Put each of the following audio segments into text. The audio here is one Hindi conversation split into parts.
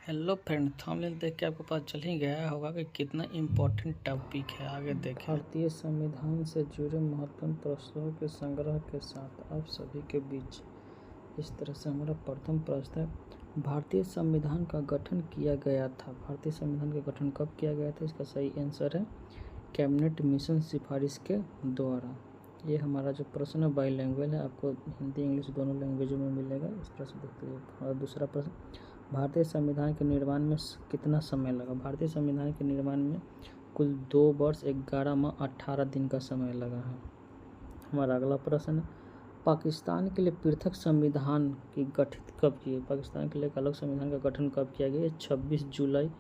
हेलो फ्रेंड, थंबनेल देख के आपको पता चल ही गया होगा कि कितना इम्पोर्टेंट टॉपिक है। आगे देखें। भारतीय संविधान से जुड़े महत्वपूर्ण प्रश्नों के संग्रह के साथ आप सभी के बीच इस तरह से हमारा प्रथम प्रश्न है, भारतीय संविधान का गठन किया गया था। भारतीय संविधान का गठन कब किया गया था? इसका सही आंसर है कैबिनेट मिशन सिफारिश के द्वारा। ये हमारा जो प्रश्न है बाई लैंग्वेज है, आपको हिंदी इंग्लिश दोनों लैंग्वेजों में मिलेगा। इस प्रश्न देखते हैं। और दूसरा प्रश्न, भारतीय संविधान के निर्माण में कितना समय लगा? भारतीय संविधान के निर्माण में कुल 2 वर्ष 11 माह 18 दिन का समय लगा है। हमारा अगला प्रश्न, पाकिस्तान के लिए पृथक संविधान की गठित कब किए? पाकिस्तान के लिए एक अलग संविधान का गठन कब किया गया? 26 जुलाई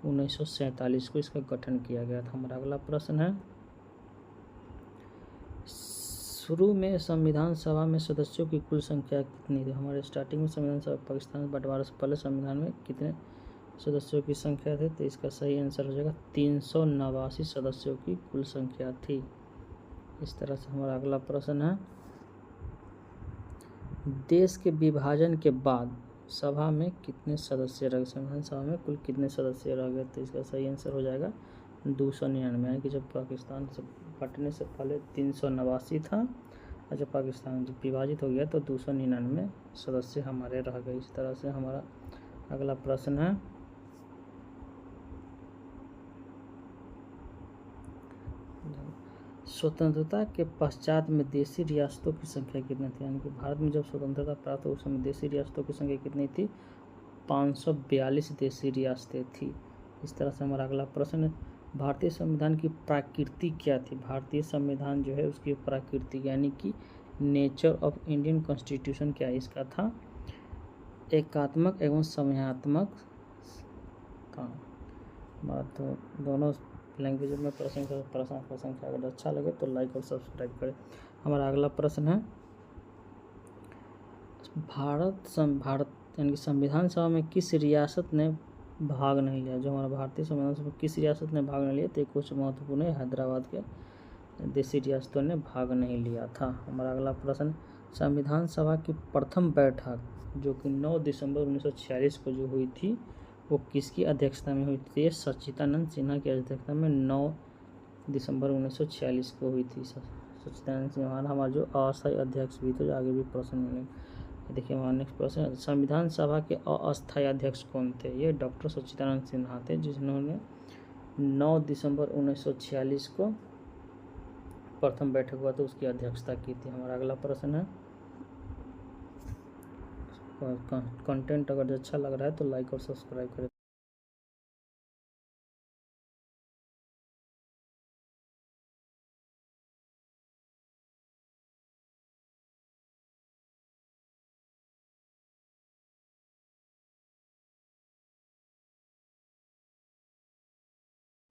1947 को इसका गठन किया गया था। हमारा अगला प्रश्न है, शुरू में संविधान सभा में सदस्यों की कुल संख्या कितनी थी? हमारे स्टार्टिंग में संविधान सभा पाकिस्तान बंटवारे से पहले संविधान में कितने सदस्यों की संख्या थी? तो इसका सही आंसर हो जाएगा 389 सदस्यों की कुल संख्या थी। इस तरह से हमारा अगला प्रश्न है, देश के विभाजन के बाद सभा में कितने सदस्य रह गए? संविधान सभा में कुल कितने सदस्य रह गए? तो इसका सही आंसर हो जाएगा 299। यानी कि जब पाकिस्तान से बंटने से पहले 389 था और जब पाकिस्तान जब विभाजित हो गया तो 299 सदस्य हमारे रह गए। इस तरह से हमारा अगला प्रश्न है, स्वतंत्रता के पश्चात में देशी रियासतों की संख्या कितनी थी? यानी कि भारत में जब स्वतंत्रता प्राप्त हुई उस समय देशी रियासतों की संख्या कितनी थी? 542 देशी रियासतें थी। इस तरह से हमारा अगला प्रश्न है, भारतीय संविधान की प्रकृति क्या थी? भारतीय संविधान जो है उसकी प्रकृति यानी कि नेचर ऑफ इंडियन कॉन्स्टिट्यूशन क्या है? इसका था एकात्मक एवं समयात्मक था। तो दोनों लैंग्वेज में प्रश्न संख्या अगर अच्छा लगे तो लाइक और सब्सक्राइब करें। हमारा अगला प्रश्न है, भारत यानी कि संविधान सभा में किस रियासत ने भाग नहीं लिया? जो हमारा भारतीय संविधान सभा किस रियासत ने भाग नहीं लिया? तो कुछ महत्वपूर्ण है, हैदराबाद के देशी रियासतों ने भाग नहीं लिया था। हमारा अगला प्रश्न, संविधान सभा की प्रथम बैठक जो कि 9 दिसंबर 1946 को जो हुई थी वो किसकी अध्यक्षता में हुई थी? सच्चिदानंद सिन्हा की अध्यक्षता में 9 दिसंबर 1946 को हुई थी। सच्चिदानंद सिन्हा हमारा जो अस्थायी अध्यक्ष भी थे, जो आगे भी प्रश्न मिलेंगे। देखिए हमारा नेक्स्ट प्रश्न, संविधान सभा के अस्थायी अध्यक्ष कौन थे? ये डॉक्टर सच्चिदानंद सिन्हा थे, जिन्होंने 9 दिसंबर 1946 को प्रथम बैठक हुआ तो उसकी अध्यक्षता की थी। हमारा अगला प्रश्न है, कंटेंट अगर अच्छा लग रहा है तो लाइक और सब्सक्राइब करें।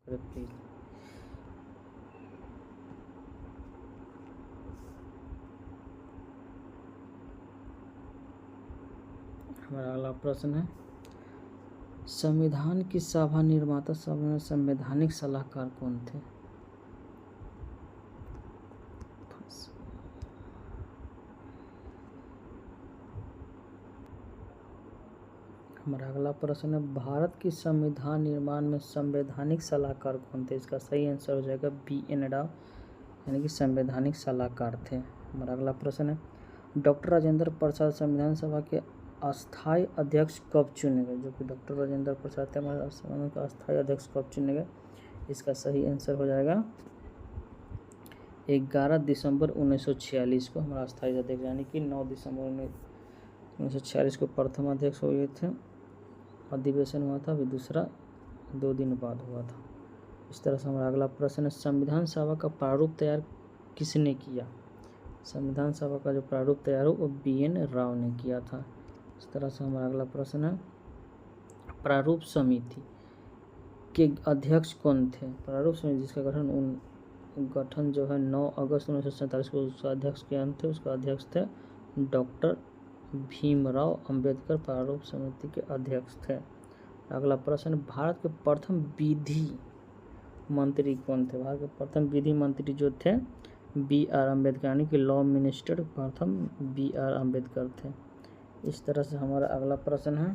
प्लीज हमारा अगला प्रश्न है, संविधान की सभा निर्माता सभा में संवैधानिक सलाहकार कौन थे? हमारा अगला प्रश्न है, भारत की संविधान निर्माण में संवैधानिक सलाहकार कौन थे? इसका सही आंसर हो जाएगा B.N. राव, यानी कि संवैधानिक सलाहकार थे। हमारा अगला प्रश्न है, डॉक्टर राजेंद्र प्रसाद संविधान सभा के अस्थायी अध्यक्ष कब चुने गए? जो कि डॉक्टर राजेंद्र प्रसाद थे हमारे संविधान का अस्थायी अध्यक्ष कब चुने गए? इसका सही आंसर हो जाएगा 11 दिसंबर 1946 को हमारा अस्थायी अध्यक्ष, यानी कि 9 दिसंबर 1946 को प्रथम अध्यक्ष हुए थे। अधिवेशन हुआ था, अभी दूसरा 2 दिन बाद हुआ था। इस तरह से हमारा अगला प्रश्न है, संविधान सभा का प्रारूप तैयार किसने किया? संविधान सभा का जो प्रारूप तैयार हो वो B.N. राव ने किया था। इस तरह से हमारा अगला प्रश्न है, प्रारूप समिति के अध्यक्ष कौन थे? प्रारूप समिति जिसका गठन जो है 9 अगस्त 1947 को उसका अध्यक्ष कौन थे? उसका अध्यक्ष थे डॉक्टर भीमराव अंबेडकर प्रारूप समिति के अध्यक्ष थे। अगला प्रश्न, भारत के प्रथम विधि मंत्री कौन थे? भारत के प्रथम विधि मंत्री जो थे B.R. अम्बेडकर, यानी कि लॉ मिनिस्टर प्रथम B.R. अम्बेडकर थे। इस तरह से हमारा अगला प्रश्न है,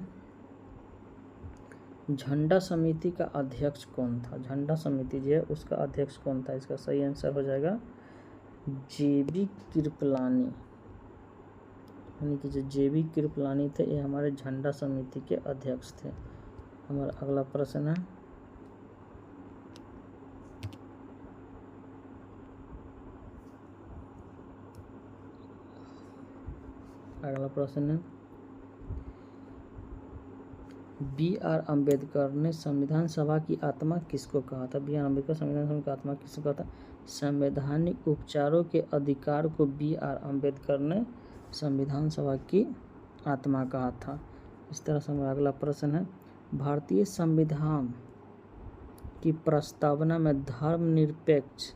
झंडा समिति का अध्यक्ष कौन था? झंडा समिति जो है उसका अध्यक्ष कौन था? इसका सही आंसर हो जाएगा जेबी कृपलानी। यानी कि जो जेबी कृपलानी थे ये हमारे झंडा समिति के अध्यक्ष थे। हमारा अगला प्रश्न है, B.R. अम्बेडकर ने संविधान सभा की आत्मा किसको कहा था? B.R. अम्बेडकर संविधान सभा की आत्मा किसको कहा था? संवैधानिक उपचारों के अधिकार को B.R. अम्बेडकर ने संविधान सभा की आत्मा कहा था। इस तरह से हमारा अगला प्रश्न है, भारतीय संविधान की प्रस्तावना में धर्मनिरपेक्ष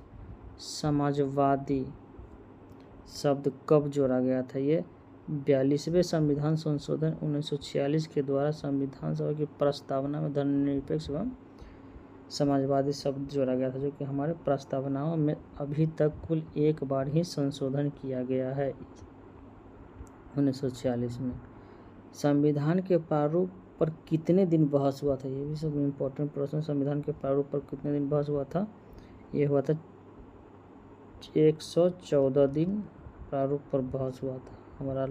समाजवादी शब्द कब जोड़ा गया था? ये 42वें संविधान संशोधन 1946 के द्वारा संविधान सभा की प्रस्तावना में धर्मनिरपेक्ष एवं समाजवादी शब्द जोड़ा गया था, जो कि हमारे प्रस्तावनाओं में अभी तक कुल एक बार ही संशोधन किया गया है 1946 में। संविधान के प्रारूप पर कितने दिन बहस हुआ था? ये भी सब इम्पोर्टेंट प्रश्न। संविधान के प्रारूप पर कितने दिन बहस हुआ था? ये हुआ था 114 दिन प्रारूप पर बहस हुआ था। हमारा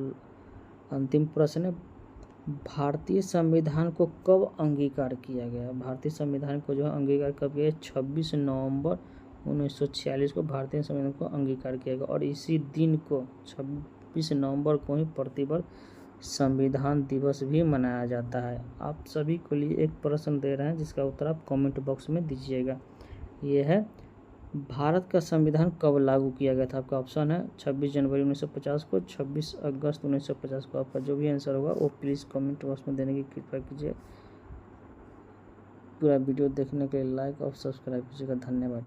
अंतिम प्रश्न है, भारतीय संविधान को कब अंगीकार किया गया? भारतीय संविधान को जो है अंगीकार कब किया? 26 नवंबर 1946 को भारतीय संविधान को अंगीकार किया गया और इसी दिन को 26 नवंबर को ही प्रतिवर्ष संविधान दिवस भी मनाया जाता है। आप सभी के लिए एक प्रश्न दे रहे हैं जिसका उत्तर आप कमेंट बॉक्स में दीजिएगा। ये है, भारत का संविधान कब लागू किया गया था? आपका ऑप्शन है 26 जनवरी 1950 को, 26 अगस्त 1950 को। आपका जो भी आंसर होगा वो प्लीज़ कमेंट बॉक्स में देने की कृपया कीजिए। पूरा वीडियो देखने के लिए लाइक और सब्सक्राइब कीजिएगा। धन्यवाद।